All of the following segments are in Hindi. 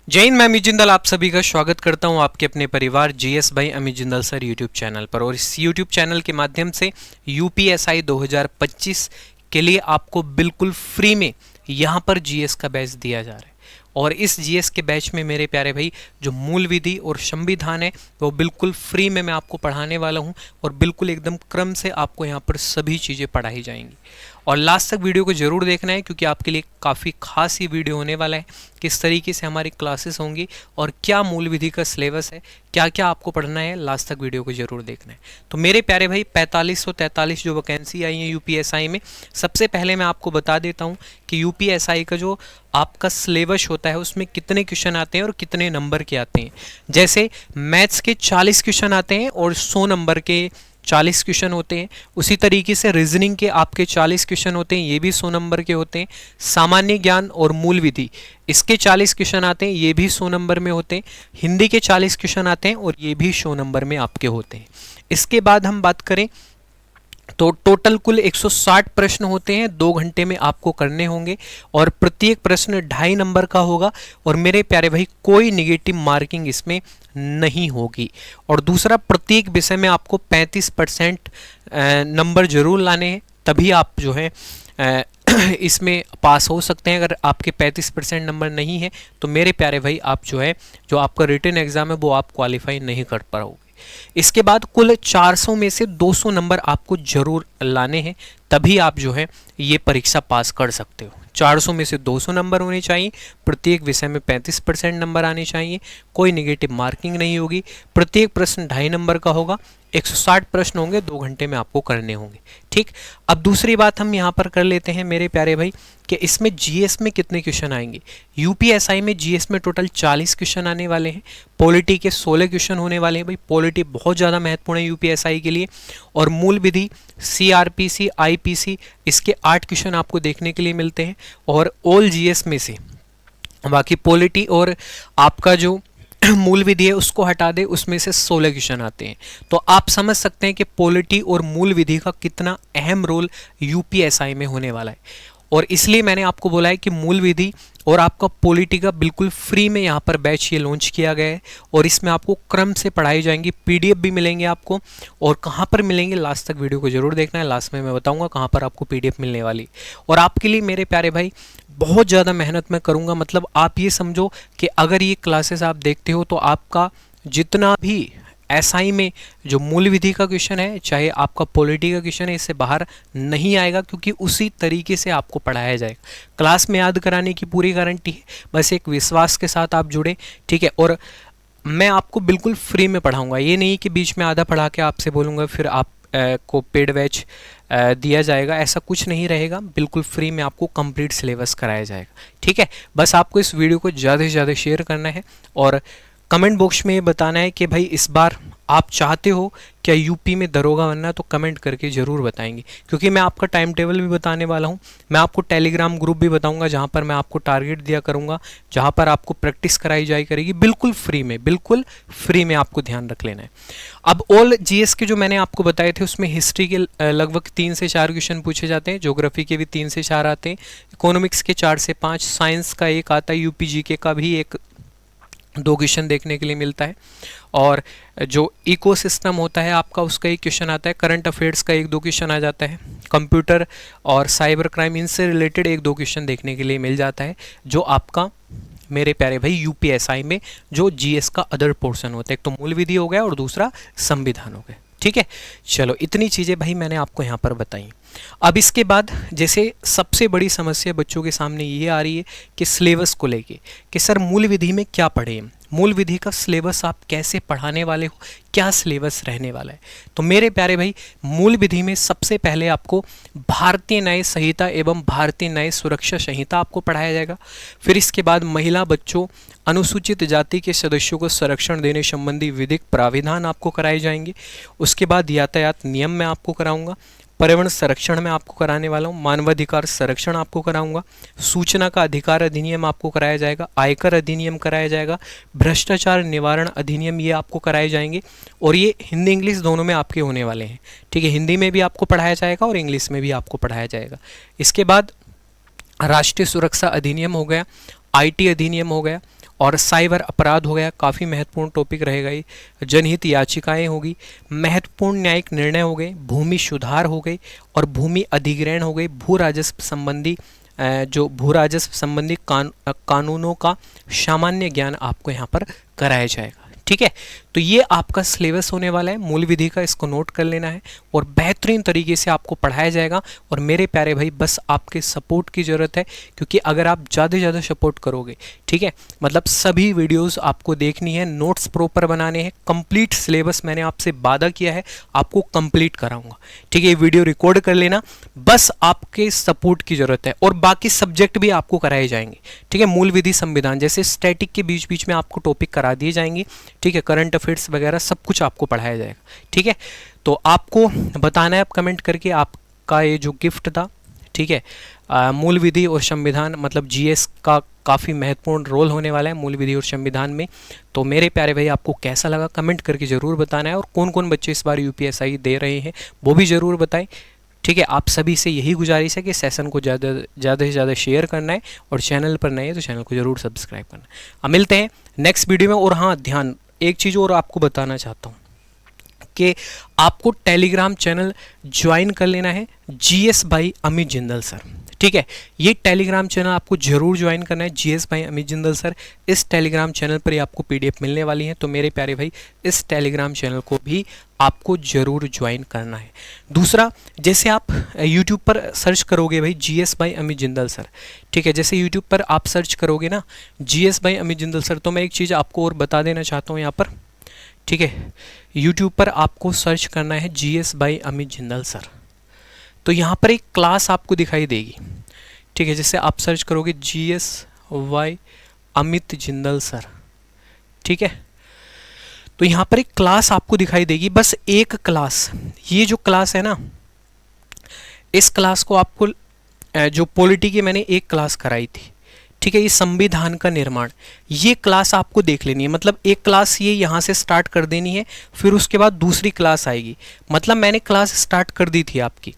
जय हिंद। मैं अमित जिंदाल आप सभी का स्वागत करता हूं आपके अपने परिवार जीएस भाई Amit Jindal sir YouTube channel पर। और इस यूट्यूब चैनल के माध्यम से यूपीएसआई 2025 के लिए आपको बिल्कुल फ्री में यहां पर जीएस का बैच दिया जा रहा है। और इस जीएस के बैच में मेरे प्यारे भाई जो मूल विधि और संविधान है वो बिल्कुल फ्री में मैं आपको पढ़ाने वाला हूं और बिल्कुल एकदम क्रम से आपको यहाँ पर सभी चीज़ें पढ़ाई जाएंगी। और लास्ट तक वीडियो को जरूर देखना है क्योंकि आपके लिए काफ़ी खास ही वीडियो होने वाला है। किस तरीके से हमारी क्लासेस होंगी और क्या मूल विधि का सिलेबस है, क्या क्या आपको पढ़ना है, लास्ट तक वीडियो को जरूर देखना है। तो मेरे प्यारे भाई 4543 जो वैकेंसी आई है यूपीएसआई में, सबसे पहले मैं आपको बता देता हूँ कि यूपीएसआई का जो आपका सिलेबस होता है उसमें कितने क्वेश्चन आते हैं और कितने नंबर के आते हैं। जैसे मैथ्स के 40 क्वेश्चन आते हैं और 100 नंबर के 40 क्वेश्चन होते हैं। उसी तरीके से रीजनिंग के आपके 40 क्वेश्चन होते हैं, ये भी 100 नंबर के होते हैं। सामान्य ज्ञान और मूल विधि इसके 40 क्वेश्चन आते हैं, ये भी 100 नंबर में होते हैं। हिंदी के 40 क्वेश्चन आते हैं और ये भी 100 नंबर में आपके होते हैं। इसके बाद हम बात करें तो टोटल कुल 160 प्रश्न होते हैं, 2 घंटे में आपको करने होंगे और प्रत्येक प्रश्न 2.5 नंबर का होगा। और मेरे प्यारे भाई कोई निगेटिव मार्किंग इसमें नहीं होगी। और दूसरा, प्रत्येक विषय में आपको 35% नंबर जरूर लाने हैं, तभी आप जो है इसमें पास हो सकते हैं। अगर आपके 35% नंबर नहीं है तो मेरे प्यारे भाई आप जो है जो आपका रिटन एग्जाम है वो आप क्वालिफाई नहीं कर पाओगे। इसके बाद कुल 400 में से 200 नंबर आपको जरूर लाने हैं, तभी आप जो है ये परीक्षा पास कर सकते हो। 400 में से 200 नंबर होने चाहिए, प्रत्येक विषय में 35% नंबर आने चाहिए, कोई नेगेटिव मार्किंग नहीं होगी, प्रत्येक प्रश्न 2.5 नंबर का होगा, 160 प्रश्न होंगे, 2 घंटे में आपको करने होंगे। ठीक, अब दूसरी बात हम यहाँ पर कर लेते हैं मेरे प्यारे भाई कि इसमें जीएस में कितने क्वेश्चन आएंगे। यूपीएसआई में जीएस में टोटल 40 क्वेश्चन आने वाले हैं, पॉलिटी के 16 क्वेश्चन होने वाले हैं। भाई पॉलिटी बहुत ज़्यादा महत्वपूर्ण है यूपीएसआई के लिए। और मूल विधि, सीआरपीसी, आईपीसी इसके 8 क्वेश्चन आपको देखने के लिए मिलते हैं। और ऑल जीएस में से बाकी पॉलिटी और आपका जो मूल विधि है उसको हटा दे, उसमें से 16 क्वेश्चन आते हैं। तो आप समझ सकते हैं कि पॉलिटी और मूल विधि का कितना अहम रोल यूपीएसआई में होने वाला है। और इसलिए मैंने आपको बोला है कि मूल विधि और आपका पॉलिटी का बिल्कुल फ्री में यहाँ पर बैच ये लॉन्च किया गया है। और इसमें आपको क्रम से पढ़ाई जाएंगी, पीडीएफ भी मिलेंगे आपको। और कहाँ पर मिलेंगे, लास्ट तक वीडियो को जरूर देखना है, लास्ट में मैं बताऊंगा कहाँ पर आपको पीडीएफ मिलने वाली। और आपके लिए मेरे प्यारे भाई बहुत ज़्यादा मेहनत मैं करूँगा। मतलब आप ये समझो कि अगर ये क्लासेस आप देखते हो तो आपका जितना भी एसआई में जो मूल विधि का क्वेश्चन है, चाहे आपका पॉलिटी का क्वेश्चन है, इससे बाहर नहीं आएगा, क्योंकि उसी तरीके से आपको पढ़ाया जाएगा। क्लास में याद कराने की पूरी गारंटी है, बस एक विश्वास के साथ आप जुड़े। ठीक है, और मैं आपको बिल्कुल फ्री में पढ़ाऊंगा। ये नहीं कि बीच में आधा पढ़ा के आपसे बोलूँगा फिर आप को पेड बैच दिया जाएगा, ऐसा कुछ नहीं रहेगा। बिल्कुल फ्री में आपको कंप्लीट सिलेबस कराया जाएगा। ठीक है, बस आपको इस वीडियो को ज़्यादा से ज़्यादा शेयर करना है और कमेंट बॉक्स में ये बताना है कि भाई इस बार आप चाहते हो क्या यूपी में दरोगा बनना, तो कमेंट करके ज़रूर बताएंगे। क्योंकि मैं आपका टाइम टेबल भी बताने वाला हूँ, मैं आपको टेलीग्राम ग्रुप भी बताऊंगा जहाँ पर मैं आपको टारगेट दिया करूँगा, जहाँ पर आपको प्रैक्टिस कराई जाए करेगी बिल्कुल फ्री में। बिल्कुल फ्री में आपको ध्यान रख लेना है। अब ऑल जीएस के जो मैंने आपको बताए थे उसमें हिस्ट्री के लगभग 3 से 4 क्वेश्चन पूछे जाते हैं, ज्योग्राफी के भी 3 से 4 आते हैं, इकोनॉमिक्स के 4 से 5, साइंस का 1 आता है, यूपीजीके का भी 1-2 क्वेश्चन देखने के लिए मिलता है। और जो इकोसिस्टम होता है आपका उसका 1 क्वेश्चन आता है, करंट अफेयर्स का 1-2 क्वेश्चन आ जाता है, कंप्यूटर और साइबर क्राइम इनसे रिलेटेड 1-2 क्वेश्चन देखने के लिए मिल जाता है, जो आपका मेरे प्यारे भाई यूपीएसआई में जो जीएस का अदर पोर्शन होता है। एक तो मूल विधि हो गया और दूसरा संविधान हो गया। ठीक है, चलो इतनी चीज़ें भाई मैंने आपको यहाँ पर बताई। अब इसके बाद जैसे सबसे बड़ी समस्या बच्चों के सामने ये आ रही है कि सिलेबस को लेके कि सर मूल विधि में क्या पढ़ें, मूल विधि का सिलेबस आप कैसे पढ़ाने वाले हो, क्या सिलेबस रहने वाला है। तो मेरे प्यारे भाई मूल विधि में सबसे पहले आपको भारतीय न्याय संहिता एवं भारतीय न्याय सुरक्षा संहिता आपको पढ़ाया जाएगा। फिर इसके बाद महिला, बच्चों, अनुसूचित जाति के सदस्यों को संरक्षण देने संबंधी विधिक प्राविधान आपको कराए जाएंगे। उसके बाद यातायात नियम मैं आपको कराऊंगा, पर्यावरण संरक्षण में आपको कराने वाला हूँ, मानवाधिकार संरक्षण आपको कराऊंगा, सूचना का अधिकार अधिनियम आपको कराया जाएगा, आयकर अधिनियम कराया जाएगा, भ्रष्टाचार निवारण अधिनियम ये आपको कराए जाएंगे। और ये हिंदी इंग्लिश दोनों में आपके होने वाले हैं। ठीक है, हिंदी में भी आपको पढ़ाया जाएगा और इंग्लिश में भी आपको पढ़ाया जाएगा। इसके बाद राष्ट्रीय सुरक्षा अधिनियम हो गया, आईटी अधिनियम हो गया, और साइबर अपराध हो गया, काफ़ी महत्वपूर्ण टॉपिक रहेगा ये। जनहित याचिकाएं होगी, महत्वपूर्ण न्यायिक निर्णय हो गए, भूमि सुधार हो गई और भूमि अधिग्रहण हो गई, भू राजस्व संबंधी जो भू राजस्व संबंधी कानूनों का सामान्य ज्ञान आपको यहाँ पर कराया जाएगा। ठीक है, तो ये आपका सिलेबस होने वाला है मूल विधि का, इसको नोट कर लेना है और बेहतरीन तरीके से आपको पढ़ाया जाएगा। और मेरे प्यारे भाई बस आपके सपोर्ट की ज़रूरत है, क्योंकि अगर आप ज़्यादा से ज़्यादा सपोर्ट करोगे, ठीक है, मतलब सभी वीडियोस आपको देखनी है, नोट्स प्रॉपर बनाने हैं, कंप्लीट सिलेबस मैंने आपसे वादा किया है आपको कंप्लीट कराऊंगा। ठीक है, ये वीडियो रिकॉर्ड कर लेना, बस आपके सपोर्ट की ज़रूरत है। और बाकी सब्जेक्ट भी आपको कराए जाएंगे। ठीक है, मूल विधि, संविधान जैसे स्टैटिक के बीच बीच में आपको टॉपिक करा दिए जाएंगे। ठीक है, करंट अफेयर्स वगैरह सब कुछ आपको पढ़ाया जाएगा। ठीक है, तो आपको बताना है आप कमेंट करके आपका ये जो गिफ्ट था। ठीक है, मूल विधि और संविधान मतलब जीएस का काफ़ी महत्वपूर्ण रोल होने वाला है मूल विधि और संविधान में। तो मेरे प्यारे भाई आपको कैसा लगा कमेंट करके ज़रूर बताना है, और कौन कौन बच्चे इस बार यूपीएसआई दे रहे हैं वो भी ज़रूर बताएं। ठीक है, आप सभी से यही गुजारिश है कि सेशन को ज़्यादा से ज़्यादा शेयर करना है, और चैनल पर नए हैं तो चैनल को ज़रूर सब्सक्राइब करना है। अब मिलते हैं नेक्स्ट वीडियो में। और हाँ, ध्यान, एक चीज़ और आपको बताना चाहता हूँ कि आपको टेलीग्राम चैनल ज्वाइन कर लेना है, GS by Amit Jindal sir. ठीक है, ये टेलीग्राम चैनल आपको जरूर ज्वाइन करना है, GS by Amit Jindal sir. इस टेलीग्राम चैनल पर ही आपको पीडीएफ मिलने वाली है, तो मेरे प्यारे भाई इस टेलीग्राम चैनल को भी आपको जरूर ज्वाइन करना है। दूसरा, जैसे आप यूट्यूब पर सर्च करोगे भाई GS by Amit Jindal sir, ठीक है, जैसे यूट्यूब पर आप सर्च करोगे ना GS by Amit Jindal sir, तो मैं एक चीज़ आपको और बता देना चाहता हूँ यहाँ पर। ठीक है, यूट्यूब पर आपको सर्च करना है GS by Amit Jindal sir, तो यहाँ पर एक क्लास आपको दिखाई देगी। ठीक है, जैसे आप सर्च करोगे जीएस वाई अमित जिंदल सर, ठीक है, तो यहाँ पर एक क्लास आपको दिखाई देगी, बस एक क्लास। ये जो क्लास है ना, इस क्लास को आपको जो पॉलिटी की मैंने एक क्लास कराई थी, ठीक है, ये संविधान का निर्माण, ये क्लास आपको देख लेनी है। मतलब एक क्लास ये यहाँ से स्टार्ट कर देनी है, फिर उसके बाद दूसरी क्लास आएगी। मतलब मैंने क्लास स्टार्ट कर दी थी आपकी।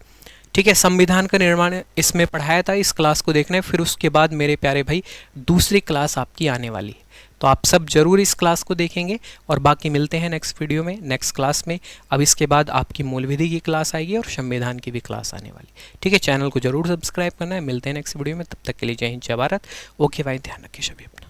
ठीक है, संविधान का निर्माण इसमें पढ़ाया था, इस क्लास को देखना है, फिर उसके बाद मेरे प्यारे भाई दूसरी क्लास आपकी आने वाली है। तो आप सब जरूर इस क्लास को देखेंगे, और बाकी मिलते हैं नेक्स्ट वीडियो में, नेक्स्ट क्लास में। अब इसके बाद आपकी मूल विधि की क्लास आएगी और संविधान की भी क्लास आने वाली। ठीक है, चैनल को जरूर सब्सक्राइब करना है। मिलते हैं नेक्स्ट वीडियो में, तब तक के लिए जय हिंद, जय भारत। ओके भाई, ध्यान रखिए सभी अपना।